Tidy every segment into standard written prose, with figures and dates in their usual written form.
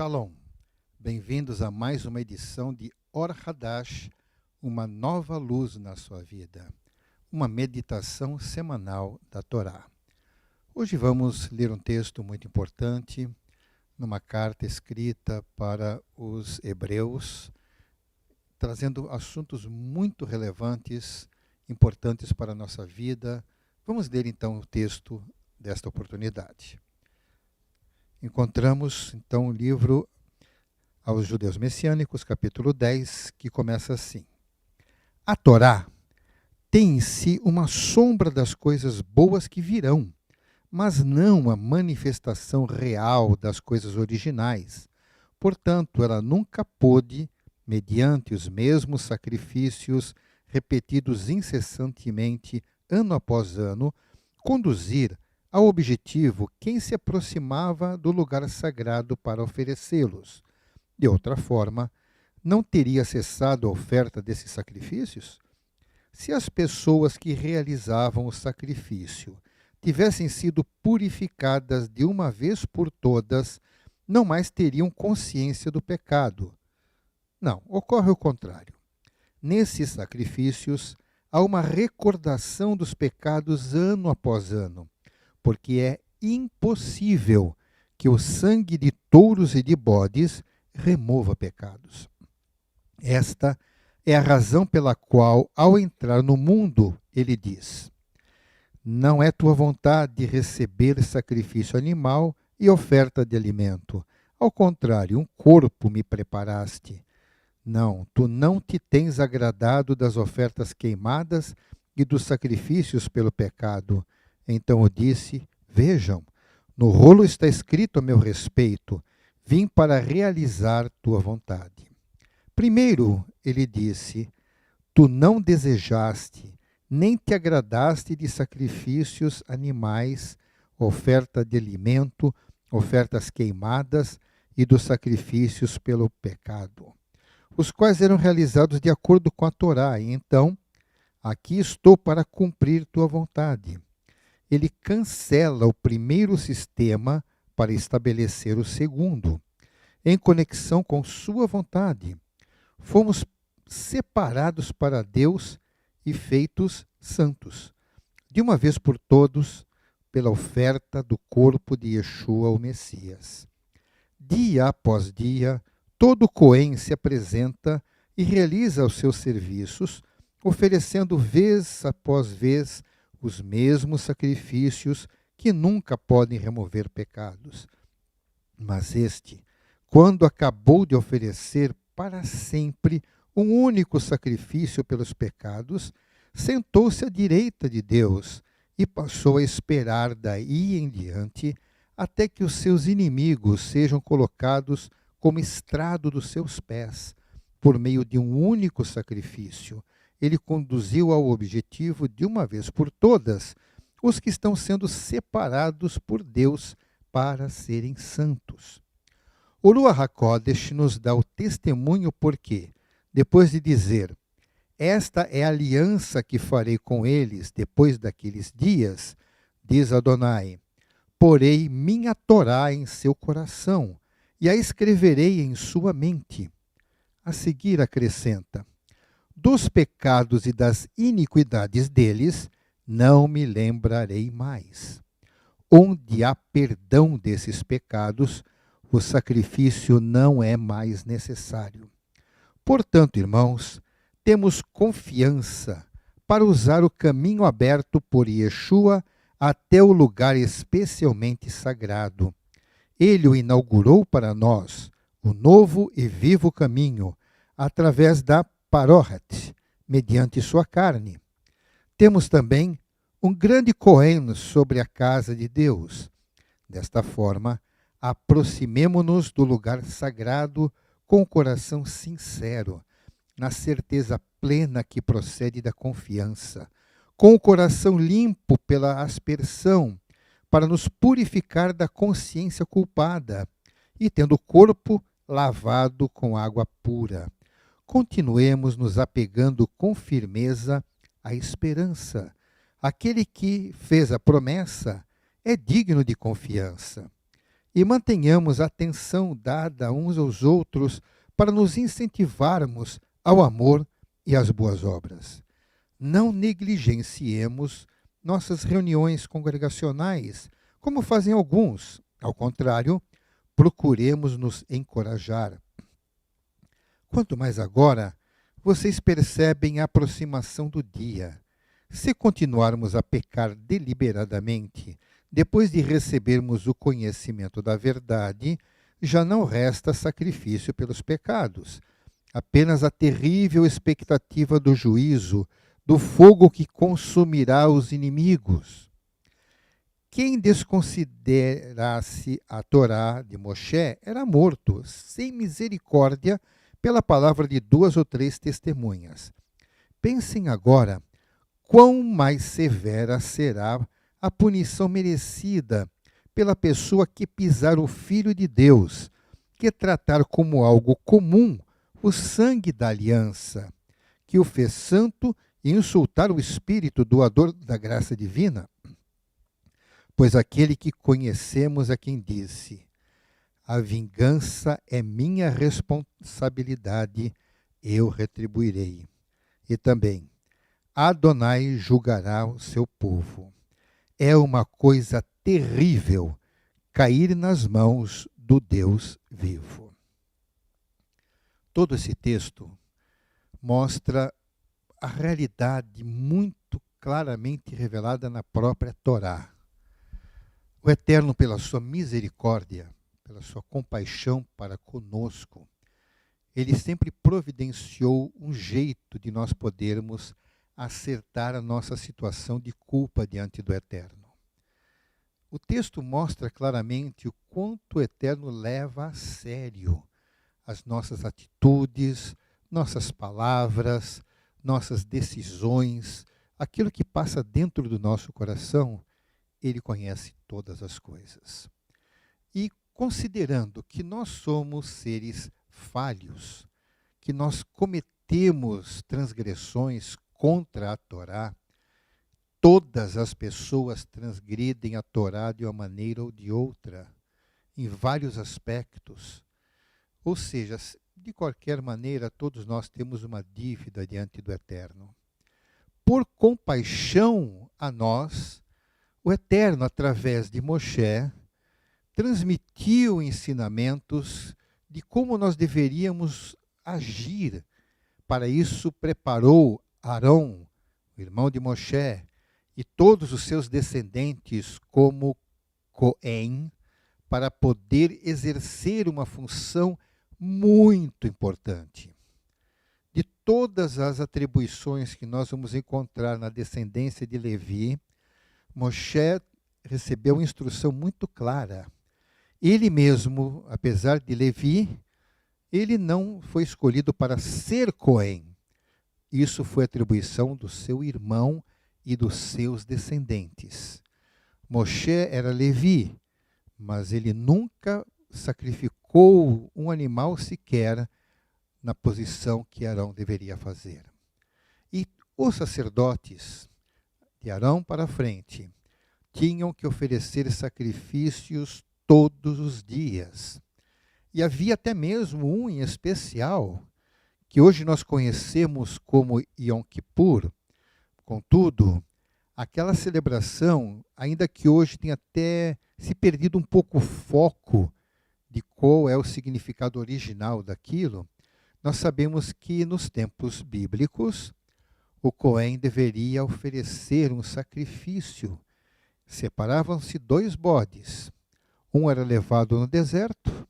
Shalom, bem-vindos a mais uma edição de Or Hadash, uma nova luz na sua vida, uma meditação semanal da Torá. Hoje vamos ler um texto muito importante, numa carta escrita para os hebreus, trazendo assuntos muito relevantes, importantes para a nossa vida. Vamos ler então o texto desta oportunidade. Encontramos, então, o livro aos Judeus Messiânicos, capítulo 10, que começa assim. A Torá tem em si uma sombra das coisas boas que virão, mas não a manifestação real das coisas originais. Portanto, ela nunca pôde, mediante os mesmos sacrifícios repetidos incessantemente, ano após ano, conduzir ao objetivo quem se aproximava do lugar sagrado para oferecê-los. De outra forma, não teria cessado a oferta desses sacrifícios? Se as pessoas que realizavam o sacrifício tivessem sido purificadas de uma vez por todas, não mais teriam consciência do pecado. Não, ocorre o contrário. Nesses sacrifícios, há uma recordação dos pecados ano após ano, porque é impossível que o sangue de touros e de bodes remova pecados. Esta é a razão pela qual, ao entrar no mundo, ele diz: não é tua vontade receber sacrifício animal e oferta de alimento. Ao contrário, um corpo me preparaste. Não, tu não te tens agradado das ofertas queimadas e dos sacrifícios pelo pecado. Então eu disse: vejam, no rolo está escrito a meu respeito, vim para realizar tua vontade. Primeiro, ele disse, tu não desejaste, nem te agradaste de sacrifícios animais, oferta de alimento, ofertas queimadas e dos sacrifícios pelo pecado, os quais eram realizados de acordo com a Torá. E então, aqui estou para cumprir tua vontade. Ele cancela o primeiro sistema para estabelecer o segundo, em conexão com sua vontade. Fomos separados para Deus e feitos santos, de uma vez por todos, pela oferta do corpo de Yeshua, o Messias. Dia após dia, todo Cohen se apresenta e realiza os seus serviços, oferecendo vez após vez os mesmos sacrifícios que nunca podem remover pecados. Mas este, quando acabou de oferecer para sempre um único sacrifício pelos pecados, sentou-se à direita de Deus e passou a esperar daí em diante até que os seus inimigos sejam colocados como estrado dos seus pés, por meio de um único sacrifício. Ele conduziu ao objetivo de uma vez por todas os que estão sendo separados por Deus para serem santos. O Ruach HaKodesh nos dá o testemunho porque, depois de dizer, esta é a aliança que farei com eles depois daqueles dias, diz Adonai, porei minha Torá em seu coração e a escreverei em sua mente. A seguir acrescenta, dos pecados e das iniquidades deles, não me lembrarei mais. Onde há perdão desses pecados, o sacrifício não é mais necessário. Portanto, irmãos, temos confiança para usar o caminho aberto por Yeshua até o lugar especialmente sagrado. Ele o inaugurou para nós, o novo e vivo caminho, através da Parohet, mediante sua carne. Temos também um grande Cohen sobre a casa de Deus. Desta forma, aproximemo-nos do lugar sagrado com o coração sincero, na certeza plena que procede da confiança, com o coração limpo pela aspersão, para nos purificar da consciência culpada, e tendo o corpo lavado com água pura. Continuemos nos apegando com firmeza à esperança. Aquele que fez a promessa é digno de confiança. e mantenhamos a atenção dada uns aos outros para nos incentivarmos ao amor e às boas obras. Não negligenciemos nossas reuniões congregacionais, como fazem alguns. Ao contrário, procuremos nos encorajar. Quanto mais agora, vocês percebem a aproximação do dia. Se continuarmos a pecar deliberadamente, depois de recebermos o conhecimento da verdade, já não resta sacrifício pelos pecados, apenas a terrível expectativa do juízo, do fogo que consumirá os inimigos. Quem desconsiderasse a Torá de Moshe era morto, sem misericórdia, pela palavra de 2 ou 3 testemunhas. Pensem agora quão mais severa será a punição merecida pela pessoa que pisar o Filho de Deus, que tratar como algo comum o sangue da aliança, que o fez santo, e insultar o Espírito doador da graça divina? Pois aquele que conhecemos é quem disse: a vingança é minha responsabilidade, eu retribuirei. E também, Adonai julgará o seu povo. É uma coisa terrível cair nas mãos do Deus vivo. Todo esse texto mostra a realidade muito claramente revelada na própria Torá. O Eterno, pela sua misericórdia, pela sua compaixão para conosco, ele sempre providenciou um jeito de nós podermos acertar a nossa situação de culpa diante do Eterno. O texto mostra claramente o quanto o Eterno leva a sério as nossas atitudes, nossas palavras, nossas decisões, aquilo que passa dentro do nosso coração. Ele conhece todas as coisas. E considerando que nós somos seres falhos, que nós cometemos transgressões contra a Torá, todas as pessoas transgridem a Torá de uma maneira ou de outra, em vários aspectos. Ou seja, de qualquer maneira, todos nós temos uma dívida diante do Eterno. Por compaixão a nós, o Eterno, através de Moshe, transmitiu ensinamentos de como nós deveríamos agir. Para isso, preparou Arão, o irmão de Moshe, e todos os seus descendentes como Cohen, para poder exercer uma função muito importante. De todas as atribuições que nós vamos encontrar na descendência de Levi, Moshe recebeu uma instrução muito clara. Ele mesmo, apesar de Levi, ele não foi escolhido para ser Cohen. Isso foi atribuição do seu irmão e dos seus descendentes. Moshe era Levi, mas ele nunca sacrificou um animal sequer na posição que Arão deveria fazer. E os sacerdotes, de Arão para frente, tinham que oferecer sacrifícios todos os dias. E havia até mesmo um em especial, que hoje nós conhecemos como Yom Kippur. Contudo, aquela celebração, ainda que hoje tenha até se perdido um pouco o foco de qual é o significado original daquilo, nós sabemos que nos tempos bíblicos, o Cohen deveria oferecer um sacrifício. Separavam-se 2 bodes. Um era levado no deserto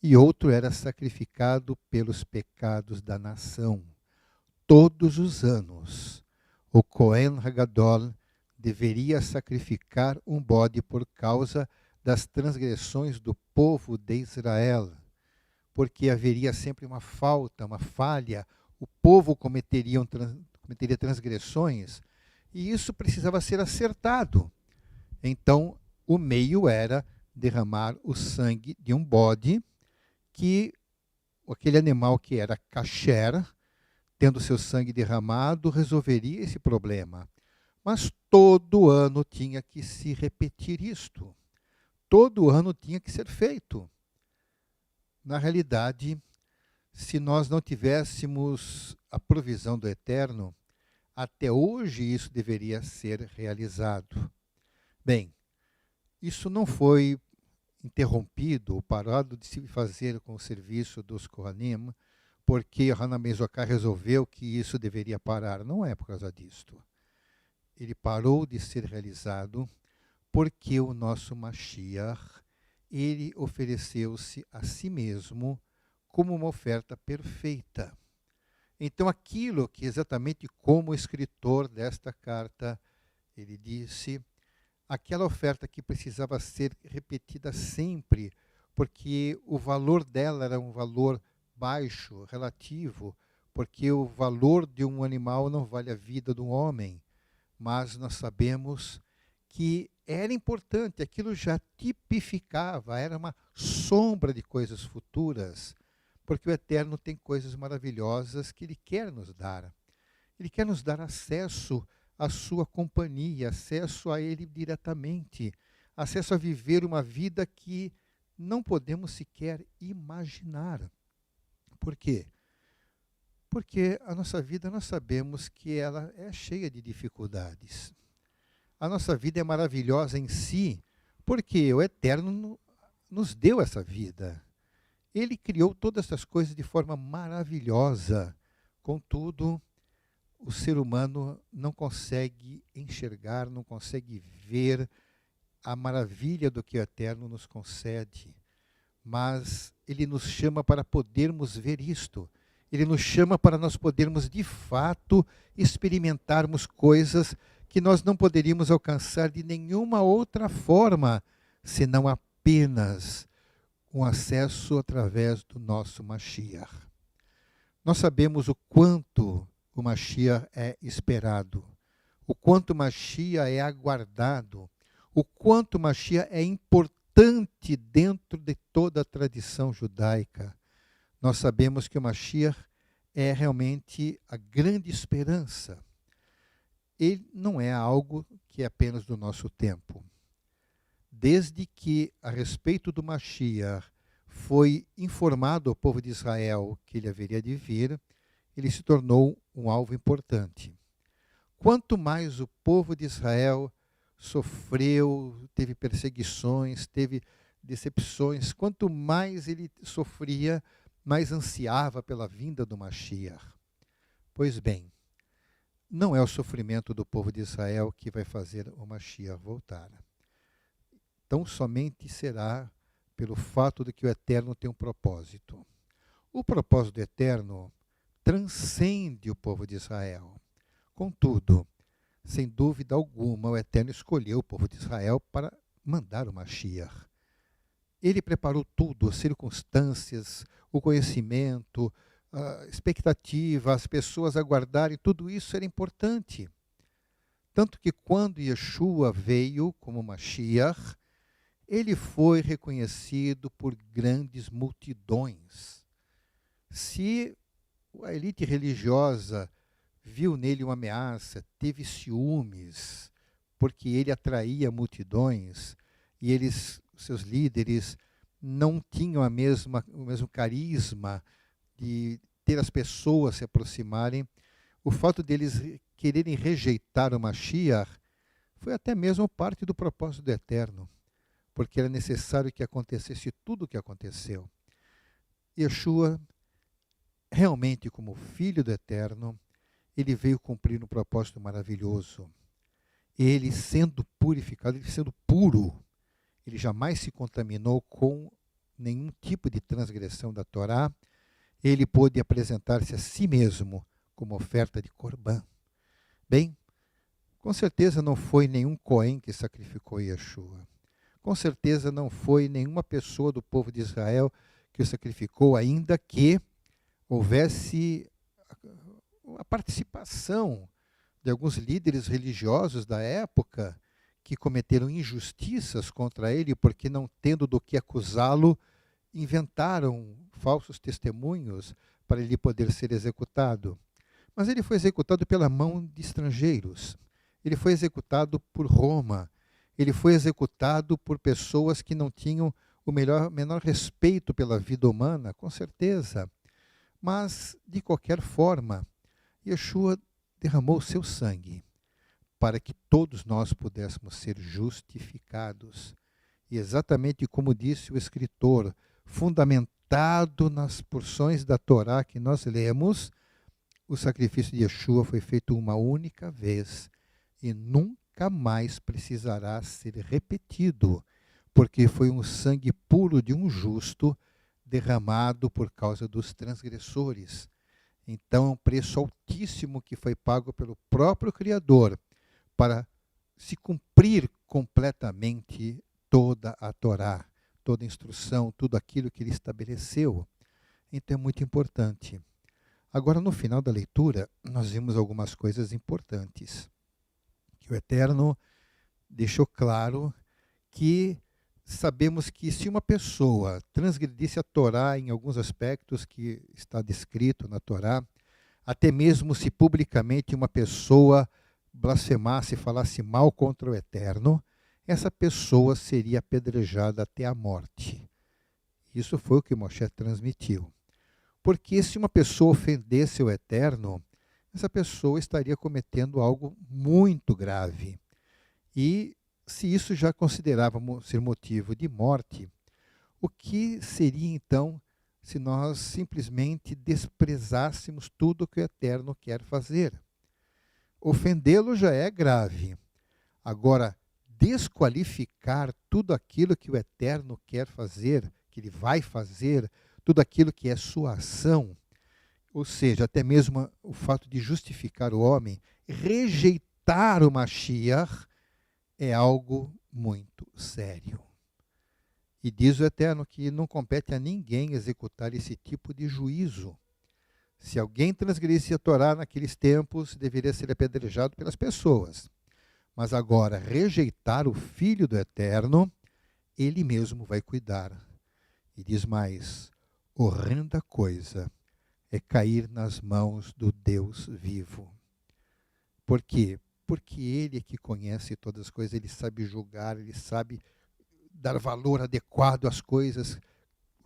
e outro era sacrificado pelos pecados da nação. Todos os anos, o Cohen Hagadol deveria sacrificar um bode por causa das transgressões do povo de Israel, porque haveria sempre uma falta, uma falha, o povo cometeria transgressões, e isso precisava ser acertado. Então, o meio era derramar o sangue de um bode, que aquele animal que era kasher, tendo seu sangue derramado, resolveria esse problema. Mas todo ano tinha que se repetir isto. todo ano tinha que ser feito. Na realidade, se nós não tivéssemos a provisão do Eterno, até hoje isso deveria ser realizado. Bem, isso não foi interrompido ou parado de se fazer com o serviço dos Kohanim, porque Hana Ben Zokai resolveu que isso deveria parar. Não é por causa disto. Ele parou de ser realizado porque o nosso Mashiach, ele ofereceu-se a si mesmo como uma oferta perfeita. Então, aquilo que exatamente como o escritor desta carta, ele disse, aquela oferta que precisava ser repetida sempre, porque o valor dela era um valor baixo, relativo, porque o valor de um animal não vale a vida de um homem. Mas nós sabemos que era importante, aquilo já tipificava, era uma sombra de coisas futuras, porque o Eterno tem coisas maravilhosas que Ele quer nos dar. Ele quer nos dar acesso à sua companhia, acesso a Ele diretamente, acesso a viver uma vida que não podemos sequer imaginar. Por quê? Porque a nossa vida, nós sabemos que ela é cheia de dificuldades. A nossa vida é maravilhosa em si, porque o Eterno nos deu essa vida. Ele criou todas essas coisas de forma maravilhosa. Contudo, o ser humano não consegue enxergar, não consegue ver a maravilha do que o Eterno nos concede. Mas Ele nos chama para podermos ver isto. Ele nos chama para nós podermos, de fato, experimentarmos coisas que nós não poderíamos alcançar de nenhuma outra forma, senão apenas um acesso através do nosso Mashiach. Nós sabemos o quanto o Mashiach é esperado, o quanto o Mashiach é aguardado, o quanto o Mashiach é importante dentro de toda a tradição judaica. Nós sabemos que o Mashiach é realmente a grande esperança. Ele não é algo que é apenas do nosso tempo. Desde que, a respeito do Mashiach, foi informado ao povo de Israel que ele haveria de vir, ele se tornou um alvo importante. Quanto mais o povo de Israel sofreu, teve perseguições, teve decepções, quanto mais ele sofria, mais ansiava pela vinda do Mashiach. Pois bem, não é o sofrimento do povo de Israel que vai fazer o Mashiach voltar. Então, somente será pelo fato de que o Eterno tem um propósito. O propósito do Eterno transcende o povo de Israel. Contudo, sem dúvida alguma, o Eterno escolheu o povo de Israel para mandar o Mashiach. Ele preparou tudo, as circunstâncias, o conhecimento, a expectativa, as pessoas aguardarem, tudo isso era importante. Tanto que quando Yeshua veio como Mashiach, ele foi reconhecido por grandes multidões. Se a elite religiosa viu nele uma ameaça, teve ciúmes, porque ele atraía multidões, e seus líderes não tinham o mesmo carisma de ter as pessoas se aproximarem, o fato deles quererem rejeitar o Mashiach foi até mesmo parte do propósito do Eterno, porque era necessário que acontecesse tudo o que aconteceu. Yeshua, realmente como Filho do Eterno, ele veio cumprir um propósito maravilhoso. Ele sendo purificado, ele sendo puro, ele jamais se contaminou com nenhum tipo de transgressão da Torá. Ele pôde apresentar-se a si mesmo como oferta de Corban. Bem, com certeza não foi nenhum Cohen que sacrificou Yeshua. Com certeza não foi nenhuma pessoa do povo de Israel que o sacrificou, ainda que houvesse a participação de alguns líderes religiosos da época que cometeram injustiças contra ele, porque não tendo do que acusá-lo, inventaram falsos testemunhos para ele poder ser executado. Mas ele foi executado pela mão de estrangeiros. Ele foi executado por Roma. ele foi executado por pessoas que não tinham o menor respeito pela vida humana, com certeza. Mas, de qualquer forma, Yeshua derramou seu sangue para que todos nós pudéssemos ser justificados. E exatamente como disse o escritor, fundamentado nas porções da Torá que nós lemos, o sacrifício de Yeshua foi feito uma única vez e nunca mais precisará ser repetido, porque foi um sangue puro de um justo derramado por causa dos transgressores. Então, é um preço altíssimo que foi pago pelo próprio Criador para se cumprir completamente toda a Torá, toda a instrução, tudo aquilo que ele estabeleceu. Então, é muito importante. Agora, no final da leitura, nós vimos algumas coisas importantes. Que o Eterno deixou claro que sabemos que se uma pessoa transgredisse a Torá em alguns aspectos que está descrito na Torá, até mesmo se publicamente uma pessoa blasfemasse e falasse mal contra o Eterno, essa pessoa seria apedrejada até a morte. Isso foi o que Moshe transmitiu. Porque se uma pessoa ofendesse o Eterno, essa pessoa estaria cometendo algo muito grave. E se isso já considerávamos ser motivo de morte, o que seria então se nós simplesmente desprezássemos tudo o que o Eterno quer fazer? Ofendê-lo já é grave. Agora, desqualificar tudo aquilo que o Eterno quer fazer, que ele vai fazer, tudo aquilo que é sua ação, ou seja, até mesmo o fato de justificar o homem, rejeitar o Mashiach, é algo muito sério. E diz o Eterno que não compete a ninguém executar esse tipo de juízo. Se alguém transgredisse a Torá naqueles tempos, deveria ser apedrejado pelas pessoas. Mas agora, rejeitar o Filho do Eterno, ele mesmo vai cuidar. E diz mais, horrenda coisa é cair nas mãos do Deus vivo. Por quê? Porque ele é que conhece todas as coisas, ele sabe julgar, ele sabe dar valor adequado às coisas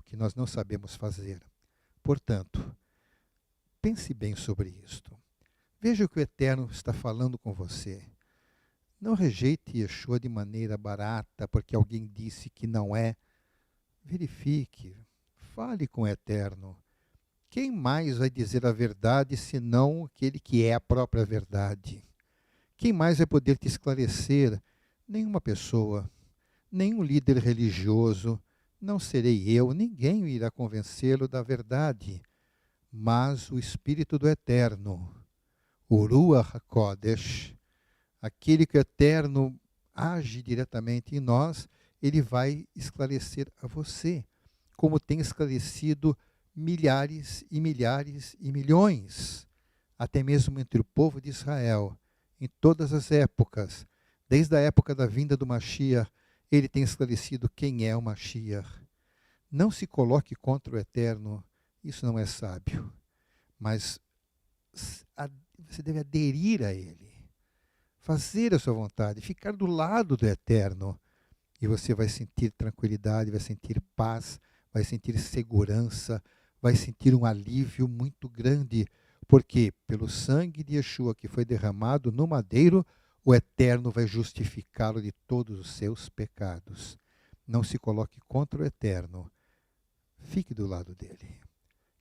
que nós não sabemos fazer. Portanto, pense bem sobre isto. Veja o que o Eterno está falando com você. Não rejeite Yeshua de maneira barata, porque alguém disse que não é. Verifique, fale com o Eterno. Quem mais vai dizer a verdade senão aquele que é a própria verdade? Quem mais vai poder te esclarecer? Nenhuma pessoa, nenhum líder religioso, não serei eu, ninguém irá convencê-lo da verdade, mas o Espírito do Eterno, o Ruach HaKodesh, aquele que o Eterno age diretamente em nós, ele vai esclarecer a você, como tem esclarecido milhares e milhares e milhões, até mesmo entre o povo de Israel, em todas as épocas, desde a época da vinda do Mashiach, ele tem esclarecido quem é o Mashiach. Não se coloque contra o Eterno, isso não é sábio, mas você deve aderir a ele, fazer a sua vontade, ficar do lado do Eterno, e você vai sentir tranquilidade, vai sentir paz, vai sentir segurança, vai sentir um alívio muito grande, porque pelo sangue de Yeshua que foi derramado no madeiro, o Eterno vai justificá-lo de todos os seus pecados. Não se coloque contra o Eterno, fique do lado dele.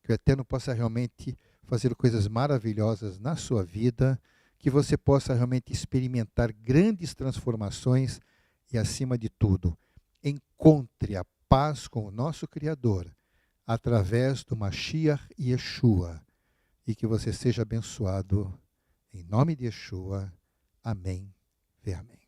Que o Eterno possa realmente fazer coisas maravilhosas na sua vida, que você possa realmente experimentar grandes transformações e, acima de tudo, encontre a paz com o nosso Criador através do Mashiach Yeshua, e que você seja abençoado em nome de Yeshua. Amém e amém.